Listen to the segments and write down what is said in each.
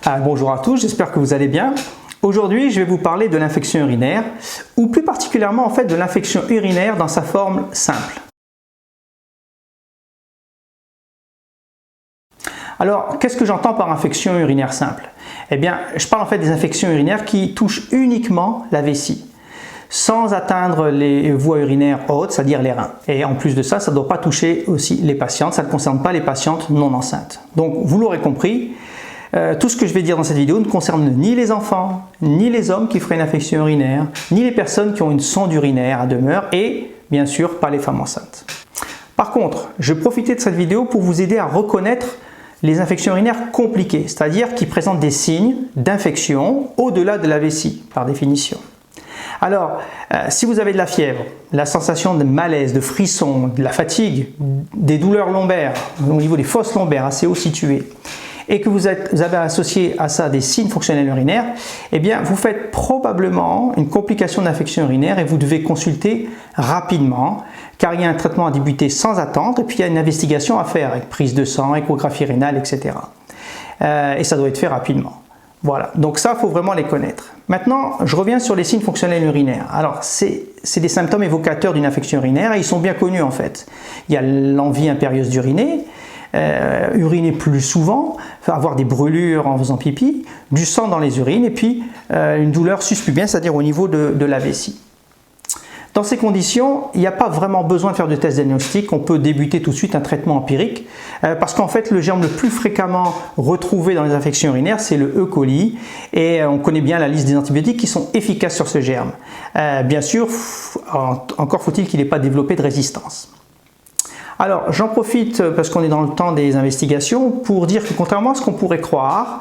Bonjour à tous, j'espère que vous allez bien. Aujourd'hui, je vais vous parler de l'infection urinaire, ou plus particulièrement en fait de l'infection urinaire dans sa forme simple. Alors, qu'est-ce que j'entends par infection urinaire simple? Eh bien, je parle en fait des infections urinaires qui touchent uniquement la vessie, sans atteindre les voies urinaires hautes, c'est-à-dire les reins. Et en plus de ça, ça ne doit pas toucher aussi les patientes, ça ne concerne pas les patientes non enceintes. Donc, vous l'aurez compris, tout ce que je vais dire dans cette vidéo ne concerne ni les enfants, ni les hommes qui feraient une infection urinaire, ni les personnes qui ont une sonde urinaire à demeure et, bien sûr, pas les femmes enceintes. Par contre, je vais profiter de cette vidéo pour vous aider à reconnaître les infections urinaires compliquées, c'est-à-dire qui présentent des signes d'infection au-delà de la vessie, par définition. Alors, si vous avez de la fièvre, la sensation de malaise, de frisson, de la fatigue, des douleurs lombaires, au niveau des fosses lombaires assez haut situées, et que vous avez associé à ça des signes fonctionnels urinaires, eh bien, vous faites probablement une complication d'infection urinaire et vous devez consulter rapidement, car il y a un traitement à débuter sans attendre et puis il y a une investigation à faire avec prise de sang, échographie rénale, etc. Et ça doit être fait rapidement. Voilà, donc ça, il faut vraiment les connaître. Maintenant, je reviens sur les signes fonctionnels urinaires. Alors, c'est des symptômes évocateurs d'une infection urinaire et ils sont bien connus en fait. Il y a l'envie impérieuse d'uriner, uriner plus souvent, avoir des brûlures en faisant pipi, du sang dans les urines et puis une douleur suspubienne, c'est-à-dire au niveau de la vessie. Dans ces conditions, il n'y a pas vraiment besoin de faire de test diagnostic, on peut débuter tout de suite un traitement empirique parce qu'en fait le germe le plus fréquemment retrouvé dans les infections urinaires c'est le E. coli et on connaît bien la liste des antibiotiques qui sont efficaces sur ce germe. Bien sûr, encore faut-il qu'il n'ait pas développé de résistance. Alors, j'en profite parce qu'on est dans le temps des investigations pour dire que contrairement à ce qu'on pourrait croire,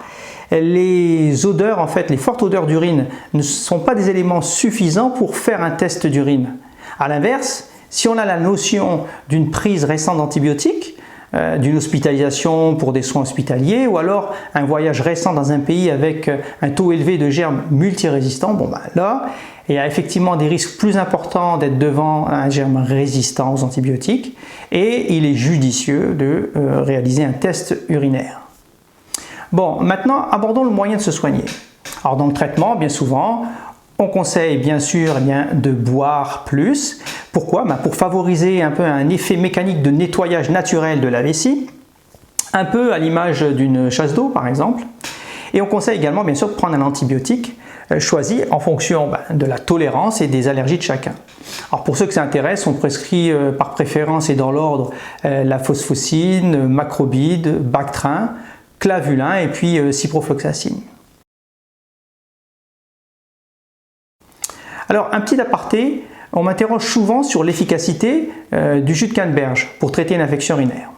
les odeurs, en fait, les fortes odeurs d'urine ne sont pas des éléments suffisants pour faire un test d'urine. A l'inverse, si on a la notion d'une prise récente d'antibiotiques, d'une hospitalisation pour des soins hospitaliers ou alors un voyage récent dans un pays avec un taux élevé de germes multirésistants, bon ben là, il y a effectivement des risques plus importants d'être devant un germe résistant aux antibiotiques et il est judicieux de réaliser un test urinaire. Bon, maintenant abordons le moyen de se soigner. Alors dans le traitement, bien souvent, on conseille bien sûr de boire plus. Pourquoi? Pour favoriser un peu un effet mécanique de nettoyage naturel de la vessie, un peu à l'image d'une chasse d'eau par exemple. Et on conseille également bien sûr de prendre un antibiotique choisi en fonction de la tolérance et des allergies de chacun. Alors pour ceux que ça intéresse, on prescrit par préférence et dans l'ordre la phosphocine, macrobide, Bactrin, clavulin et puis ciprofloxacine. Alors un petit aparté, on m'interroge souvent sur l'efficacité du jus de canneberge pour traiter une infection urinaire.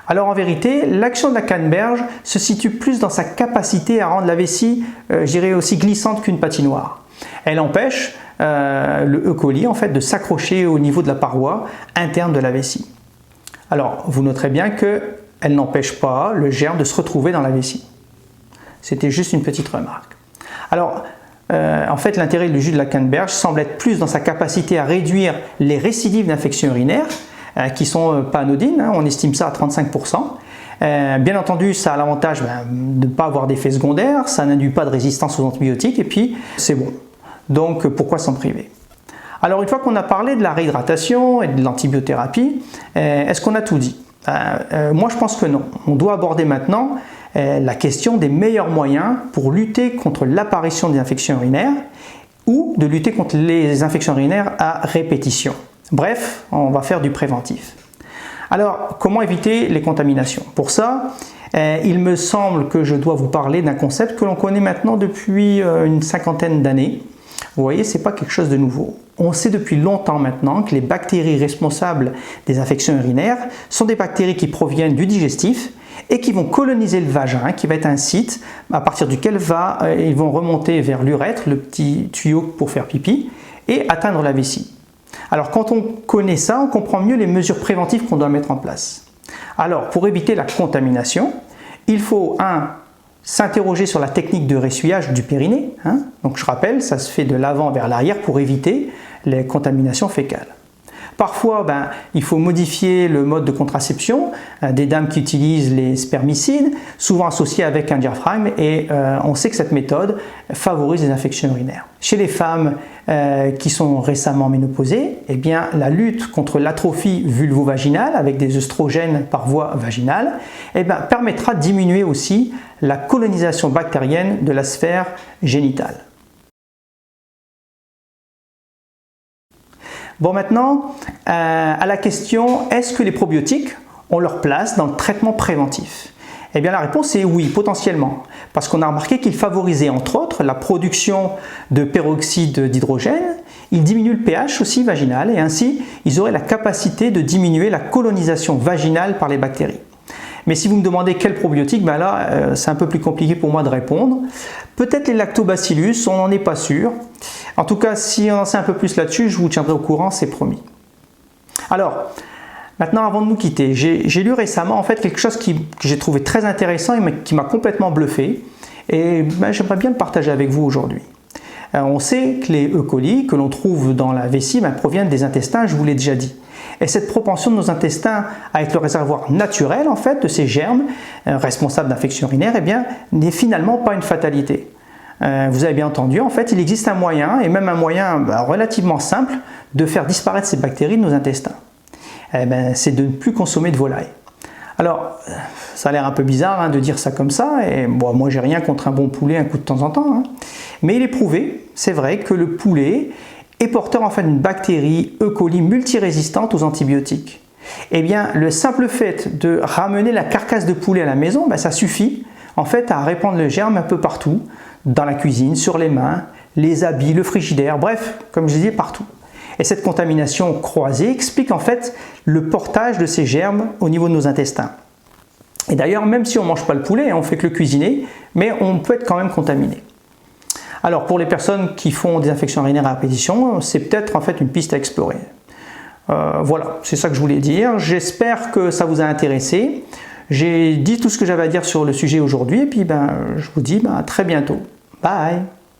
Alors en vérité, l'action de la canneberge se situe plus dans sa capacité à rendre la vessie, je dirais aussi glissante qu'une patinoire. Elle empêche le E. coli en fait de s'accrocher au niveau de la paroi interne de la vessie. Alors vous noterez bien qu'elle n'empêche pas le germe de se retrouver dans la vessie. C'était juste une petite remarque. Alors en fait, l'intérêt du jus de la canneberge semble être plus dans sa capacité à réduire les récidives d'infections urinaires qui ne sont pas anodines, hein, on estime ça à 35%. Bien entendu, ça a l'avantage de ne pas avoir d'effet secondaire, ça n'induit pas de résistance aux antibiotiques et puis c'est bon. Donc pourquoi s'en priver? Alors une fois qu'on a parlé de la réhydratation et de l'antibiothérapie, est-ce qu'on a tout dit? Moi je pense que non. On doit aborder maintenant la question des meilleurs moyens pour lutter contre l'apparition des infections urinaires ou de lutter contre les infections urinaires à répétition. Bref, on va faire du préventif. Alors, comment éviter les contaminations? Pour ça, il me semble que je dois vous parler d'un concept que l'on connaît maintenant depuis une cinquantaine d'années. Vous voyez, ce n'est pas quelque chose de nouveau. On sait depuis longtemps maintenant que les bactéries responsables des infections urinaires sont des bactéries qui proviennent du digestif et qui vont coloniser le vagin, qui va être un site à partir duquel ils vont remonter vers l'urètre, le petit tuyau pour faire pipi, et atteindre la vessie. Alors quand on connaît ça, on comprend mieux les mesures préventives qu'on doit mettre en place. Alors pour éviter la contamination, il faut s'interroger sur la technique de ressuyage du périnée. Donc je rappelle, ça se fait de l'avant vers l'arrière pour éviter les contaminations fécales. Parfois, il faut modifier le mode de contraception. Des dames qui utilisent les spermicides, souvent associés avec un diaphragme, et on sait que cette méthode favorise les infections urinaires. Chez les femmes qui sont récemment ménopausées, eh bien, la lutte contre l'atrophie vulvo-vaginale avec des œstrogènes par voie vaginale permettra de diminuer aussi la colonisation bactérienne de la sphère génitale. Bon, maintenant, à la question, est-ce que les probiotiques ont leur place dans le traitement préventif? Eh bien, la réponse est oui, potentiellement, parce qu'on a remarqué qu'ils favorisaient entre autres la production de peroxyde d'hydrogène, ils diminuent le pH aussi vaginal et ainsi, ils auraient la capacité de diminuer la colonisation vaginale par les bactéries. Mais si vous me demandez quel probiotique, là, c'est un peu plus compliqué pour moi de répondre. Peut-être les lactobacillus, on n'en est pas sûr. En tout cas, si on en sait un peu plus là-dessus, je vous tiendrai au courant, c'est promis. Alors, maintenant, avant de nous quitter, j'ai lu récemment en fait quelque chose que j'ai trouvé très intéressant et qui m'a complètement bluffé. Et j'aimerais bien le partager avec vous aujourd'hui. On sait que les E. coli que l'on trouve dans la vessie proviennent des intestins, je vous l'ai déjà dit. Et cette propension de nos intestins à être le réservoir naturel en fait de ces germes responsables d'infections urinaires, n'est finalement pas une fatalité. Vous avez bien entendu, en fait, il existe un moyen, et même un moyen relativement simple, de faire disparaître ces bactéries de nos intestins. C'est de ne plus consommer de volaille. Alors, ça a l'air un peu bizarre de dire ça comme ça, et moi j'ai rien contre un bon poulet un coup de temps en temps, mais il est prouvé, c'est vrai, que le poulet est porteur en fait d'une bactérie E. coli multirésistante aux antibiotiques. Eh bien, le simple fait de ramener la carcasse de poulet à la maison, ça suffit en fait à répandre le germe un peu partout, dans la cuisine, sur les mains, les habits, le frigidaire, bref, comme je disais, partout. Et cette contamination croisée explique en fait le portage de ces germes au niveau de nos intestins. Et d'ailleurs, même si on ne mange pas le poulet, on fait que le cuisiner, mais on peut être quand même contaminé. Alors pour les personnes qui font des infections urinaires à répétition, c'est peut-être en fait une piste à explorer. Voilà, c'est ça que je voulais dire. J'espère que ça vous a intéressé. J'ai dit tout ce que j'avais à dire sur le sujet aujourd'hui et puis je vous dis à très bientôt. Bye!